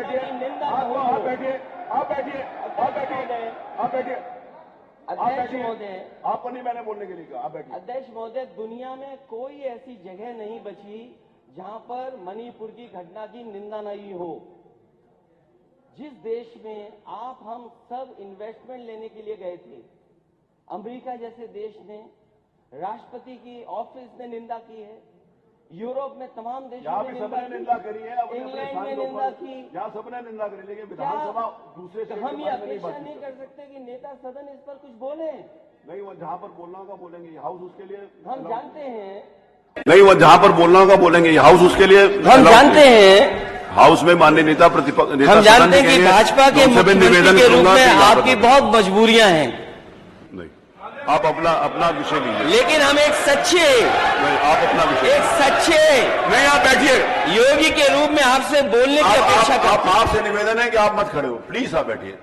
बैठिए, आप बैठिए, आप बैठिए, आप बैठिए, आप बैठिए। अध्यक्ष महोदय, आपको नहीं मैंने बोलने के लिए कहा, आप बैठिए। अध्यक्ष महोदय, दुनिया में कोई ऐसी जगह नहीं बची जहां पर मणिपुर की घटना की निंदा नहीं हो। जिस देश में आप हम सब इन्वेस्टमेंट लेने के लिए गए थे, अमेरिका जैसे देश ने, राष्ट्रपति की ऑफिस ने निंदा की है, यूरोप में तमाम देशों ने सबने निंदा करी है, इंग्लैंड में निंदा की, यहाँ सबने निंदा करी, लेकिन विधानसभा दूसरे से हम ये अपेक्षा नहीं कर सकते कि नेता सदन इस पर कुछ बोले? नहीं, वो जहाँ पर बोलना होगा बोलेंगे, हाउस उसके लिए हम जानते हैं। नहीं, वो जहाँ पर बोलना होगा बोलेंगे, हाउस उसके लिए हम जानते हैं, हाउस में माननीय नेता प्रतिपक्ष हम जानते हैं कि भाजपा के मुख्यमंत्री के रूप में आपकी बहुत मजबूरियां हैं। नहीं, आप अपना विषय लीजिए। लेकिन हम एक सच्चे, नहीं, आप अपना विषय, एक सच्चे नहीं, आप बैठिए, योगी के रूप में आपसे बोलने की अपेक्षा करते हैं। आपसे निवेदन है कि आप मत खड़े हो, प्लीज आप बैठिए।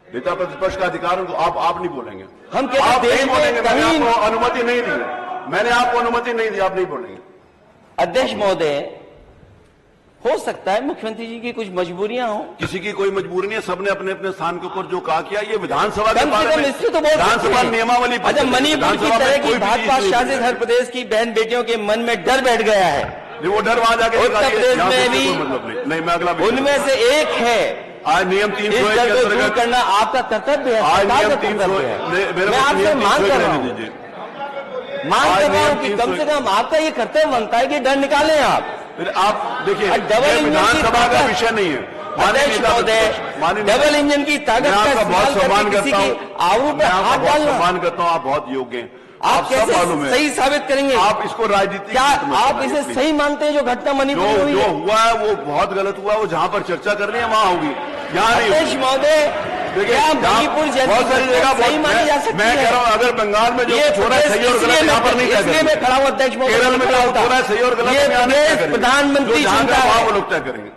नेता प्रतिपक्ष का अधिकार आप नहीं बोलेंगे। हम आप नहीं बोलेंगे, मैंने आपको अनुमति नहीं दी, मैंने आपको अनुमति नहीं दी, आप नहीं बोलेंगे। अध्यक्ष महोदय, हो सकता है मुख्यमंत्री जी की कुछ मजबूरियां हो। किसी की कोई मजबूरी नहीं है, सबने अपने अपने स्थान के ऊपर जो कहा किया, ये विधानसभा के बारे में, इससे तो विधानसभा नियमावली। अच्छा, मणिपुर की तरह की भाजपा शासित हर प्रदेश की बहन बेटियों के मन में डर बैठ गया है। वो डर वहां जाके उत्तर प्रदेश में भी नहीं, मैं अगला उनमें से एक है। आज नियम 301 के अंतर्गत करना आपका कर्तव्य है। आज नियम 300 मैं आपसे मांग कर रहा हूँ, कि कम से कम आपका ये कर्तव्य बनता है कि डर निकालें आप। फिर आप देखिए, विधानसभा का विषय नहीं है। अध्यक्ष महोदय, डबल इंजन की ताकत का बहुत सम्मान करता हूँ, आवू पे हाथ डालना, सम्मान करता हूँ, आप बहुत योग्य हैं। आप कैसे सही साबित करेंगे? आप इसको राजनीति, क्या आप इसे सही मानते हैं? जो घटना मणिपुर में हुई, जो हुआ है वो बहुत गलत हुआ है। वो जहाँ पर चर्चा करनी है वहाँ होगी, यहाँ नहीं। अध्यक्ष महोदय, क्या मणिपुर जैसी बहुत सारी जगह सही मानी जा सकती है? मैं कह रहा हूँ, अगर बंगाल में जो हो रहा है सही और गलत, यहाँ पर नहीं कह इसलिए मैं खड़ा हूँ अध्यक्ष महोदय, केरल में जो हो रहा है सही और गलत, ये प्रधानमंत्री चिंता है, वो लोग तय करेंगे।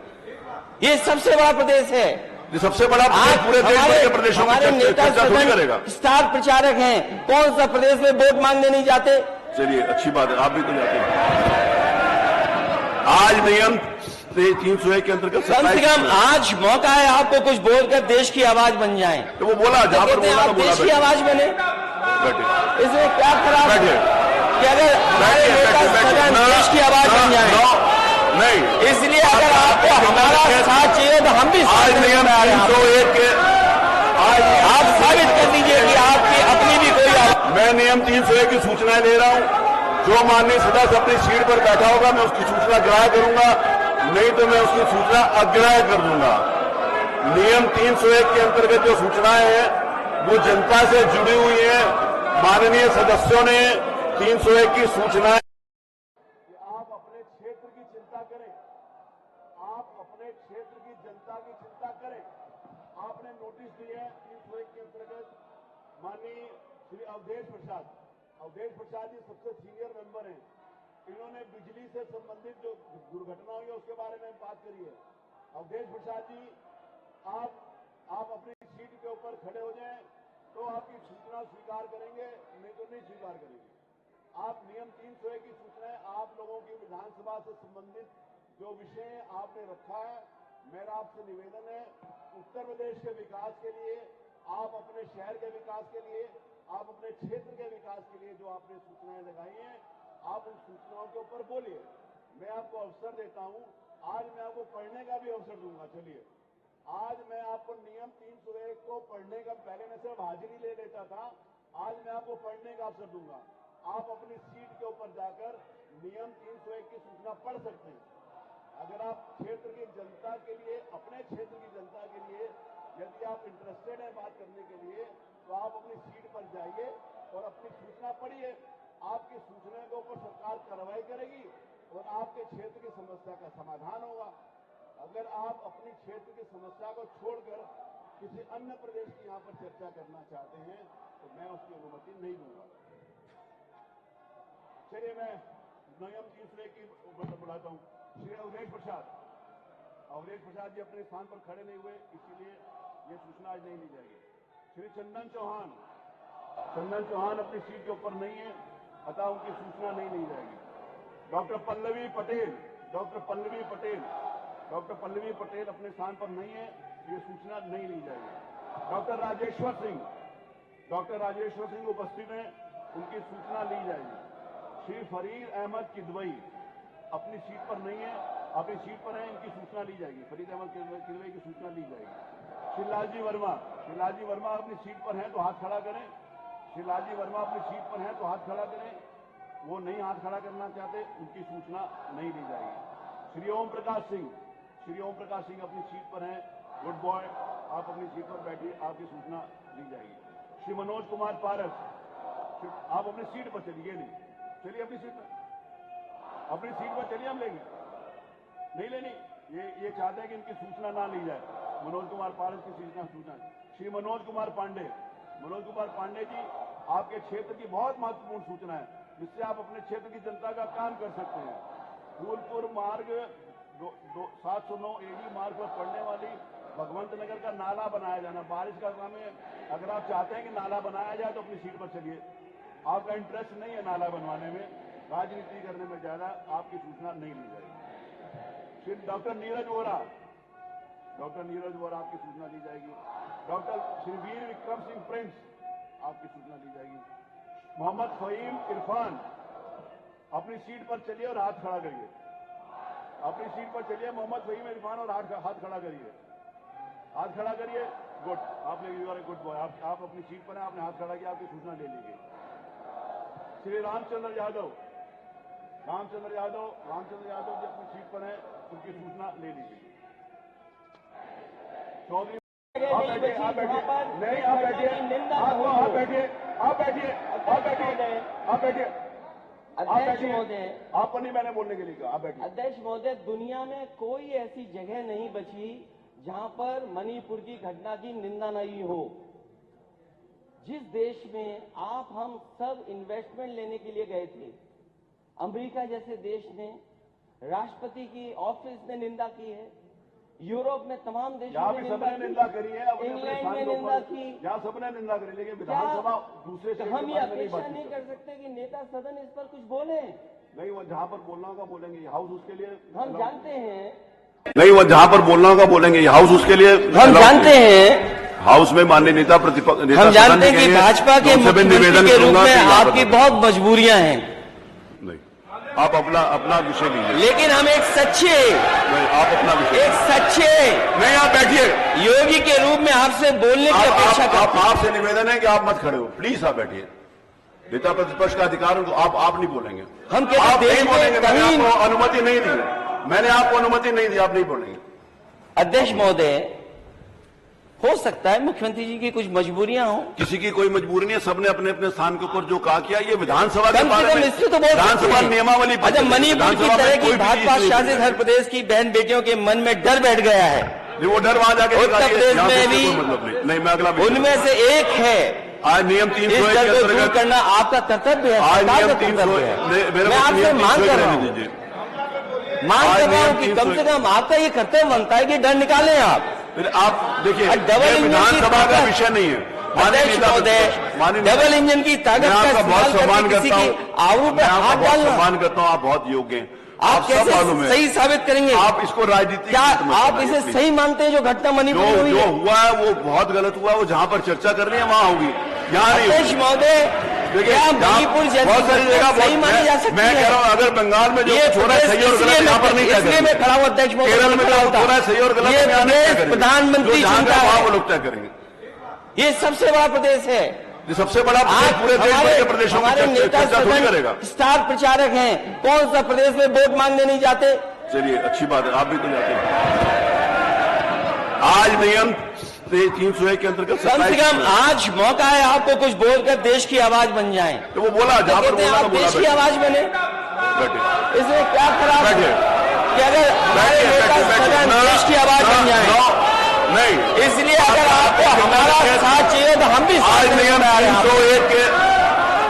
ये सबसे बड़ा प्रदेश है, ये सबसे बड़ा पूरे देश भर के प्रदेशों में हमारे नेता थोड़ी करेगा। स्टार प्रचारक हैं, कौन सा प्रदेश में वोट मांगने नहीं जाते? चलिए, अच्छी बात है, आप भी तो जाते हैं। आज नियम 301 के अंतर्गत कम से कम आज मौका है आपको कुछ बोलकर देश की आवाज बन जाए। तो वो बोला, जहां पर बोला आप देश की आवाज बने, इसमें क्या खराब है कि अगर हमारे नेता सदन देश की आवाज बन जाए? नहीं, इसलिए अगर आपको हमारा साथ चाहिए तो हम भी आज नियम 301 के आप साबित कर दीजिए कि आपकी अपनी भी कोई। मैं नियम 301 की सूचनाएं दे रहा हूं। जो माननीय सदस्य अपनी सीट पर बैठा होगा, मैं उसकी सूचना ग्राह्य करूंगा, नहीं तो मैं उसकी सूचना अग्राह्य कर दूंगा। नियम 301 के अंतर्गत जो सूचनाएं हैं वो जनता से जुड़ी हुई हैं। माननीय सदस्यों ने 301 की सूचनाएं, आप अपने क्षेत्र की चिंता करें, आप अपने क्षेत्र की जनता की चिंता करें। आपने नोटिस दिए हैं 301 के अंतर्गत। माननीय श्री अवधेश प्रसाद जी सबसे सीनियर मेंबर हैं। इन्होंने बिजली से संबंधित जो दुर्घटना हुई है उसके बारे में बात करी है। अवधेश प्रसाद जी, आप अपनी सीट के ऊपर खड़े हो जाएं तो आपकी सूचना स्वीकार करेंगे, नहीं तो नहीं स्वीकार करेंगे। आप नियम 301 की सूचनाएं आप लोगों की विधानसभा से संबंधित जो विषय आपने रखा है, मेरा आपसे निवेदन है, उत्तर प्रदेश के विकास के लिए, आप अपने शहर के विकास के लिए, आप अपने क्षेत्र के विकास के लिए जो आपने सूचनाएं लगाई हैं, आप उन सूचनाओं के ऊपर बोलिए। मैं आपको अवसर देता हूं, आज मैं आपको पढ़ने का भी अवसर दूंगा। चलिए, आज मैं आपको नियम 301 को पढ़ने का, पहले मैं सिर्फ हाजिरी ले लेता था, आज मैं आपको पढ़ने का अवसर दूंगा। आप अपनी सीट के ऊपर जाकर नियम 301 की सूचना पढ़ सकते हैं। अगर आप क्षेत्र की जनता के लिए, अपने क्षेत्र की जनता के लिए यदि आप इंटरेस्टेड हैं बात करने के लिए, तो आप अपनी सीट पर जाइए और अपनी सूचना पढ़िए। आपकी सूचना के ऊपर सरकार कार्रवाई करेगी और आपके क्षेत्र की समस्या का समाधान होगा। अगर आप अपनी क्षेत्र की समस्या को छोड़कर किसी अन्य प्रदेश की यहाँ पर चर्चा करना चाहते हैं तो मैं उसकी अनुमति नहीं दूंगा। चलिए, मैं नियम 301 की बुलाता हूँ। श्री अवधेश प्रसाद जी अपने स्थान पर खड़े नहीं हुए, इसीलिए ये सूचना आज नहीं ली जाएगी। श्री चंदन चौहान अपनी सीट के ऊपर नहीं है, अतः उनकी सूचना नहीं ली जाएगी। डॉक्टर पल्लवी पटेल डॉक्टर पल्लवी पटेल अपने स्थान पर नहीं है, ये सूचना नहीं ली जाएगी। डॉक्टर राजेश्वर सिंह उपस्थित हैं, उनकी सूचना ली जाएगी। श्री फरीद अहमद किदवई अपनी सीट पर नहीं है, अपनी सीट पर है, इनकी सूचना ली जाएगी। फरीद अहमद किदवई की सूचना ली जाएगी। शिवलालजी वर्मा अपनी सीट पर हैं तो हाथ खड़ा करें। शिवलालजी वर्मा अपनी सीट पर हैं तो हाथ खड़ा करें। वो नहीं हाथ खड़ा करना चाहते, उनकी सूचना नहीं ली जाएगी। श्री ओम प्रकाश सिंह अपनी सीट पर हैं। गुड बॉय, आप अपनी सीट पर बैठिए, आपकी सूचना ली जाएगी। श्री मनोज कुमार पारस, आप अपनी सीट पर चलिए। नहीं चलिए अपनी सीट पर चलिए, हम लेंगे नहीं लेनी। ये चाहते हैं कि इनकी सूचना ना ली जाए। मनोज कुमार पारस की सूचना। श्री मनोज कुमार पांडे जी, आपके क्षेत्र की बहुत महत्वपूर्ण सूचना है, जिससे आप अपने क्षेत्र की जनता का काम कर सकते हैं। फूलपुर मार्ग 709 एडी मार्ग पर पड़ने वाली भगवंत नगर का नाला बनाया जाना, बारिश का काम है। अगर आप चाहते हैं कि नाला बनाया जाए तो अपनी सीट पर चलिए। आपका इंटरेस्ट नहीं है नाला बनवाने में, राजनीति करने में ज्यादा, आपकी सूचना नहीं ली जाएगी। श्री डॉक्टर नीरज वोरा आपकी सूचना ली जाएगी। डॉक्टर श्री वीर विक्रम सिंह प्रिंस, आपकी सूचना ली जाएगी। मोहम्मद फहीम इरफान, अपनी सीट पर चलिए और हाथ खड़ा करिए। अपनी सीट पर चलिए मोहम्मद फहीम इरफान, और हाथ खड़ा करिए। हाथ खड़ा करिए। गुड, आप लोग गुड बॉय, आप अपनी सीट पर हैं, आपने हाथ खड़ा किया, आपकी सूचना ले ली गई। श्री रामचंद्र यादव जी अपनी सीट पर हैं, उनकी सूचना ले ली गई। चौधरी आप बैठिए। नहीं, आप बैठिए। अध्यक्ष महोदय, आपको नहीं मैंने बोलने के लिए कहा, आप बैठिए। अध्यक्ष महोदय, दुनिया में कोई ऐसी जगह नहीं बची जहां पर मणिपुर की घटना की निंदा नहीं हो। जिस देश में आप हम सब इन्वेस्टमेंट लेने के लिए गए थे, अमेरिका जैसे देश ने, राष्ट्रपति की ऑफिस ने निंदा की है, यूरोप में तमाम देशों ने निंदा करी है, इंग्लैंड में निंदा की, यहाँ सबने निंदा करी, लेकिन विधानसभा दूसरे से हम ये अपेक्षा नहीं कर सकते कि नेता सदन इस पर कुछ बोले। नहीं, वो जहाँ पर बोलना होगा बोलेंगे, हाउस उसके लिए हम जानते हैं। नहीं, वो जहाँ पर बोलना होगा बोलेंगे, हाउस उसके लिए हम जानते हैं। हाउस में माननीय नेता प्रतिपक्ष, हम जानते हैं कि भाजपा के मुख्यमंत्री के रूप में आपकी बहुत मजबूरियां हैं। नहीं, आप अपना विषय लीजिए। लेकिन हम एक सच्चे, आप अपना विषय, एक सच्चे, नहीं आप बैठिए, योगी के रूप में आपसे बोलने की अपेक्षा करते हैं। आपसे निवेदन है कि आप मत खड़े हो, प्लीज आप बैठिए। नेता प्रतिपक्ष का अधिकार उनको, आप नहीं बोलेंगे। हम आप नहीं बोलेंगे, मैंने आपको अनुमति नहीं दी, मैंने आपको अनुमति नहीं दी, आप नहीं बोलेंगे। अध्यक्ष महोदय, हो सकता है मुख्यमंत्री जी की कुछ मजबूरियां हो। किसी की कोई मजबूरी नहीं है, सबने अपने अपने स्थान के ऊपर जो कहा किया। ये विधानसभा के बारे में तो विधानसभा नियमावली, अच्छा, मणिपुर की तरह की भाजपा शासित हर प्रदेश की बहन बेटियों के मन में डर बैठ गया है। वो डर वहां जाके उत्तर प्रदेश में भी मतलब नहीं, मैं अगला उनमें से एक है। आज नियम 301 के अंतर्गत करना आपका कर्तव्य है। आज नियम 301, मैं आपसे मांग कर रहा हूँ कि कम से कम आपका ये कर्तव्य बनता है कि डर निकालें आप देखिए, डबल विधानसभा का विषय नहीं है। अध्यक्ष महोदय, डबल इंजन की ताकत का बहुत सम्मान करता हूँ, आबरू पे हाथ डालना, सम्मान करता हूँ, आप बहुत योग्य हैं। आप कैसे सही साबित करेंगे? आप इसको राजनीति, क्या आप इसे सही मानते हैं? जो घटना मणिपुर में हुई है, जो हुआ है वो बहुत गलत हुआ। वो जहाँ पर चर्चा करनी है वहाँ होगी, यहाँ नहीं। अध्यक्ष महोदय, देखिए, मणिपुर बहुत सारी जगह सही मानी जा सकती है। मैं कह रहा हूँ, अगर बंगाल में जो हो रहा है सही और गलत, यहाँ पर नहीं कहते। इसलिए मैं खड़ा हूँ अध्यक्ष महोदय, केरल में जो हो रहा है सही और गलत, ये प्रधानमंत्री चिंता है, वो लोग तय करेंगे। ये सबसे बड़ा प्रदेश है, ये सबसे बड़ा पूरे देश भर के प्रदेशों में चर्चा थोड़ी करेगा। स्टार प्रचारक हैं, कौन सा प्रदेश में वोट मांगने नहीं जाते? चलिए, अच्छी बात है, आप भी तो जाते हैं। आज नियम 301 के अंतर्गत कम से कम आज मौका है आपको कुछ बोलकर देश की आवाज बन जाए। तो वो बोला, जहां पर बोला, देश की आवाज बने। इसमें क्या खराब है कि अगर हमारे नेता सदन देश की आवाज बन जाए? नहीं, इसलिए अगर आपको हमारा साथ चाहिए तो हम भी आज नियम 301 के,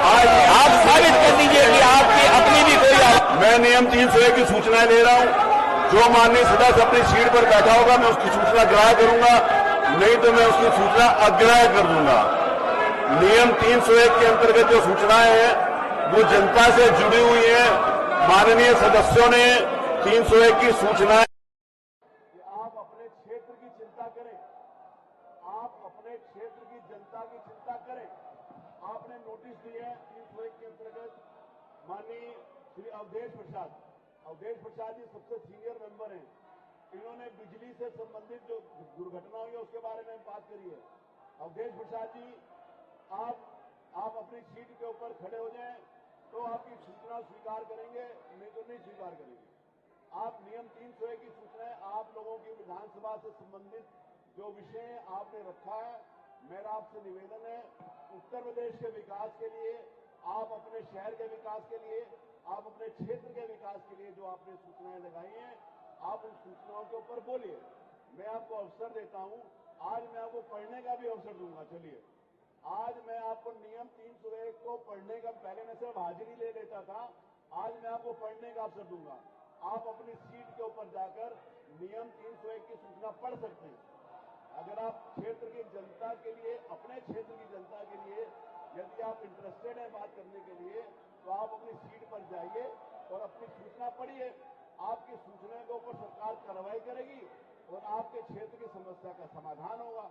आज आप साबित कर दीजिए कि आपकी अपनी भी कोई आवाज। मैं नियम 301 की सूचनाएं दे रहा हूं। जो माननीय सदस्य अपनी सीट पर बैठा होगा, मैं उसकी सूचना ग्राह्य करूंगा, नहीं तो मैं उसकी सूचना अग्राह्य कर दूंगा। नियम 301 के अंतर्गत जो सूचनाएं हैं वो जनता से जुड़ी हुई हैं। माननीय सदस्यों ने 301 की सूचनाएं अपने क्षेत्र की चिंता करें, आप अपने क्षेत्र की जनता की चिंता करें। आपने नोटिस दिए हैं 301 के अंतर्गत माननीय श्री अवधेश प्रसाद जी सबसे सीनियर मेंबर हैं। इन्होंने बिजली से संबंधित जो दुर्घटना हुई है उसके बारे में बात करी है। अवधेश प्रसाद जी, आप अपनी सीट के ऊपर खड़े हो जाएं तो आपकी सूचना स्वीकार करेंगे, नहीं तो नहीं स्वीकार करेंगे। आप नियम 301 की सूचनाएं आप लोगों की विधानसभा से संबंधित जो विषय आपने रखा है, मेरा आपसे निवेदन है उत्तर प्रदेश के विकास के लिए, आप अपने शहर के विकास के लिए, आप अपने क्षेत्र के विकास के लिए जो आपने सूचनाएं लगाई हैं, आप उन सूचनाओं के ऊपर बोलिए। मैं आपको अवसर देता हूं, आज मैं आपको पढ़ने का भी अवसर दूंगा। चलिए, आज मैं आपको नियम 301 को पढ़ने का, पहले मैं सिर्फ हाजिरी ले लेता था, आज मैं आपको पढ़ने का अवसर दूंगा। आप अपनी सीट के ऊपर जाकर नियम 301 की सूचना पढ़ सकते हैं। अगर आप क्षेत्र की जनता के लिए, अपने क्षेत्र की जनता के लिए यदि आप इंटरेस्टेड हैं बात करने के लिए, तो आप अपनी सीट पर जाइए और अपनी सूचना पढ़िए। आपकी सूचना के ऊपर सरकार कार्रवाई करेगी और आपके क्षेत्र की समस्या का समाधान होगा।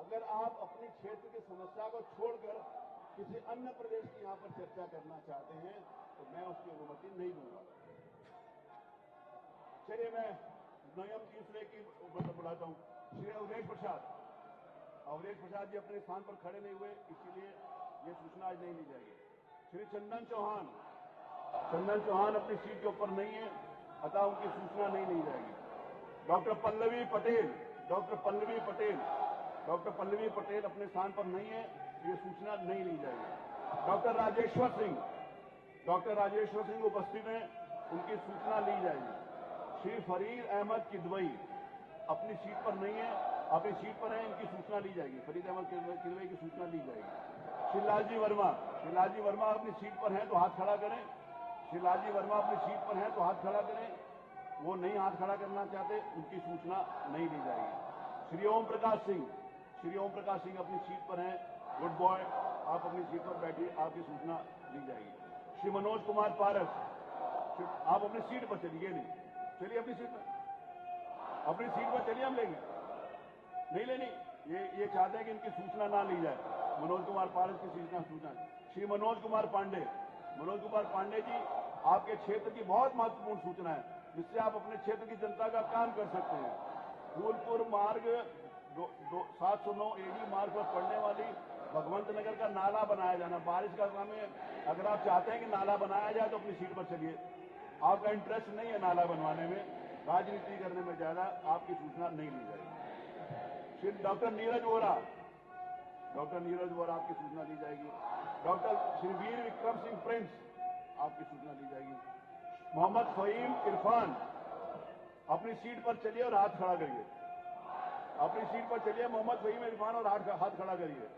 अगर आप अपनी क्षेत्र की समस्या को छोड़कर किसी अन्य प्रदेश की यहां पर चर्चा करना चाहते हैं तो मैं उसकी अनुमति नहीं दूंगा। चलिए, मैं नियम 301 की मतलब बुलाता हूं। श्री अवधेश प्रसाद जी अपने स्थान पर खड़े नहीं हुए, इसीलिए ये सूचना आज नहीं ली जाएगी। श्री चंदन चौहान अपनी सीट के ऊपर नहीं है, अतः उनकी सूचना नहीं ली जाएगी। डॉक्टर पल्लवी पटेल अपने स्थान पर नहीं है, ये सूचना नहीं ली जाएगी। डॉक्टर राजेश्वर सिंह उपस्थित हैं, उनकी सूचना ली जाएगी। श्री फरीद अहमद किदवई अपनी सीट पर नहीं है, अपनी सीट पर है, इनकी सूचना ली जाएगी। फरीद अहमद किदवई की सूचना ली जाएगी। शिलाजी वर्मा अपनी सीट पर हैं तो हाथ खड़ा करें। शिलाजी वर्मा अपनी सीट पर हैं तो हाथ खड़ा करें। वो नहीं हाथ खड़ा करना चाहते, उनकी सूचना नहीं ली जाएगी। श्री ओम प्रकाश सिंह अपनी सीट पर हैं, गुड बॉय, आप अपनी सीट पर बैठिए, आपकी सूचना ली जाएगी। श्री मनोज कुमार पारस, आप अपनी सीट पर चलिए, नहीं चलिए अपनी सीट पर चलिए, हम लेंगे, नहीं लेनी, ये चाहते हैं कि इनकी सूचना ना ली जाए। मनोज कुमार पारस की सूचना। श्री मनोज कुमार पांडे जी, आपके क्षेत्र की बहुत महत्वपूर्ण सूचना है जिससे आप अपने क्षेत्र की जनता का काम कर सकते हैं। फूलपुर मार्ग 709 एडी मार्ग पर पड़ने वाली भगवंत नगर का नाला बनाया जाना, बारिश का काम है। अगर आप चाहते हैं कि नाला बनाया जाए तो अपनी सीट पर चलिए। आपका इंटरेस्ट नहीं है नाला बनवाने में, राजनीति करने में ज्यादा, आपकी सूचना नहीं ली जाएगी। श्री डॉक्टर नीरज वोरा आपकी सूचना ली जाएगी। डॉक्टर श्री वीर विक्रम सिंह प्रिंस, आपकी सूचना ली जाएगी। मोहम्मद फहीम इरफान, अपनी सीट पर चलिए और हाथ खड़ा करिए। अपनी सीट पर चलिए मोहम्मद फहीम इरफान, और हाथ खड़ा करिए।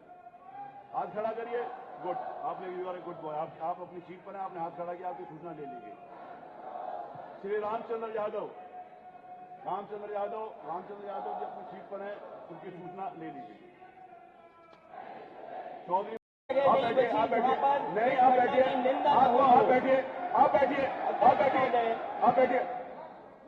हाथ खड़ा करिए, गुड, आपने you are a good boy, आप अपनी सीट पर हैं, आपने हाथ खड़ा किया, आपकी सूचना ले ली गई। श्री रामचंद्र यादव जी अपनी सीट पर हैं, उनकी सूचना ले ली गई। चौधरी आप बैठिए, नहीं आप बैठिए,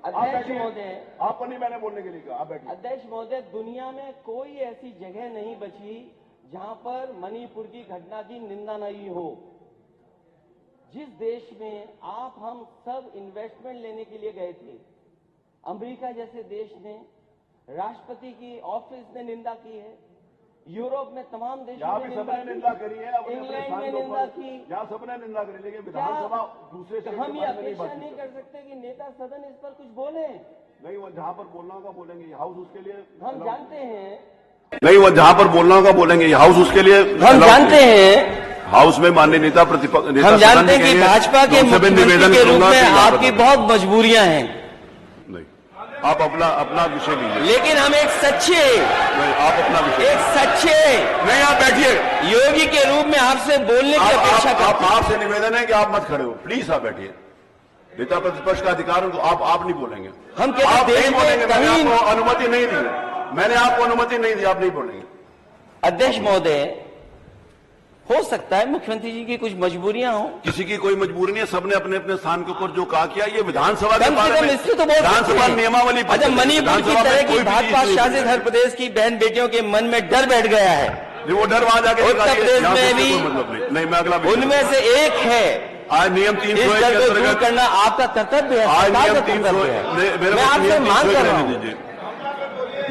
अध्यक्ष महोदय, आपको नहीं मैंने बोलने के लिए कहा, आप बैठिए। अध्यक्ष महोदय, दुनिया में कोई ऐसी जगह नहीं बची जहां पर मणिपुर की घटना की निंदा नहीं हो। जिस देश में आप हम सब इन्वेस्टमेंट लेने के लिए गए थे, अमेरिका जैसे देश ने, राष्ट्रपति की ऑफिस ने निंदा की है, यूरोप में तमाम देशों ने निंदा करी है, इंग्लैंड में निंदा की, यहाँ सबने निंदा करी, लेकिन विधानसभा दूसरे से हम ये अपेक्षा नहीं कर सकते कि नेता सदन इस पर कुछ बोले। नहीं, वो जहाँ पर बोलना होगा बोलेंगे, हाउस उसके लिए हम जानते हैं, नहीं वो जहाँ पर बोलना होगा बोलेंगे, हाउस उसके लिए हम जानते हैं, हाउस में माननीय नेता प्रतिपक्ष, हम जानते हैं कि भाजपा के मुख्यमंत्री के रूप में आपकी बहुत मजबूरियां हैं। नहीं, आप अपना विषय लीजिए, लेकिन हम एक सच्चे, नहीं आप अपना विषय, एक सच्चे नहीं आप बैठिए, योगी के रूप में आपसे बोलने की अपेक्षा करते हैं। आपसे निवेदन है कि आप मत खड़े हो, प्लीज आप बैठिए। नेता प्रतिपक्ष का अधिकार, आप नहीं बोलेंगे, हम आप नहीं बोलेंगे, मैंने आपको अनुमति नहीं दी, मैंने आपको अनुमति नहीं दी, आप नहीं बोलेंगे। अध्यक्ष महोदय, हो सकता है मुख्यमंत्री जी की कुछ मजबूरियां हो। किसी की कोई मजबूरी नहीं है, सबने अपने अपने स्थान के ऊपर जो कहा किया। ये विधानसभा के कम से बारे कम में इससे तो बहुत विधानसभा नियमावली पर अच्छा, मणिपुर की तरह की भाजपा शासित हर नहीं, प्रदेश की बहन बेटियों के मन में डर बैठ गया है। वो डर वहां जाके उत्तर प्रदेश में भी मतलब नहीं। मैं अगला उनमें से एक है। आज नियम 301 इस के डर को दूर अंतर्गत करना आपका कर्तव्य है, आज सरकार नियम का कर्तव्य है। मैं 301 आपसे मांग कर रहा हूं, दीजिए।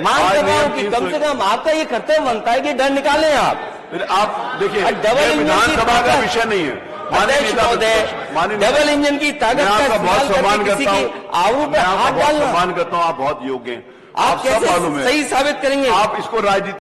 मांग आज कर रहा हूं नियम कि कम से 301 कम आपका ये कर्तव्य बनता है कि डर निकालें आप। फिर आप देखिए, डबल ये इंजन की विधानसभा का ताकत- विषय नहीं है। अध्यक्ष महोदय, डबल इंजन की ताकत मैं का आपका बहुत इस्तेमाल सम्मान करके किसी करता की हूं, आवरू पे मैं आपका हाथ बहुत डालना सम्मान करता हूं। आप बहुत योग्य हैं, आप सब मालूम कैसे है। सही साबित करेंगे? आप इसको राजनीति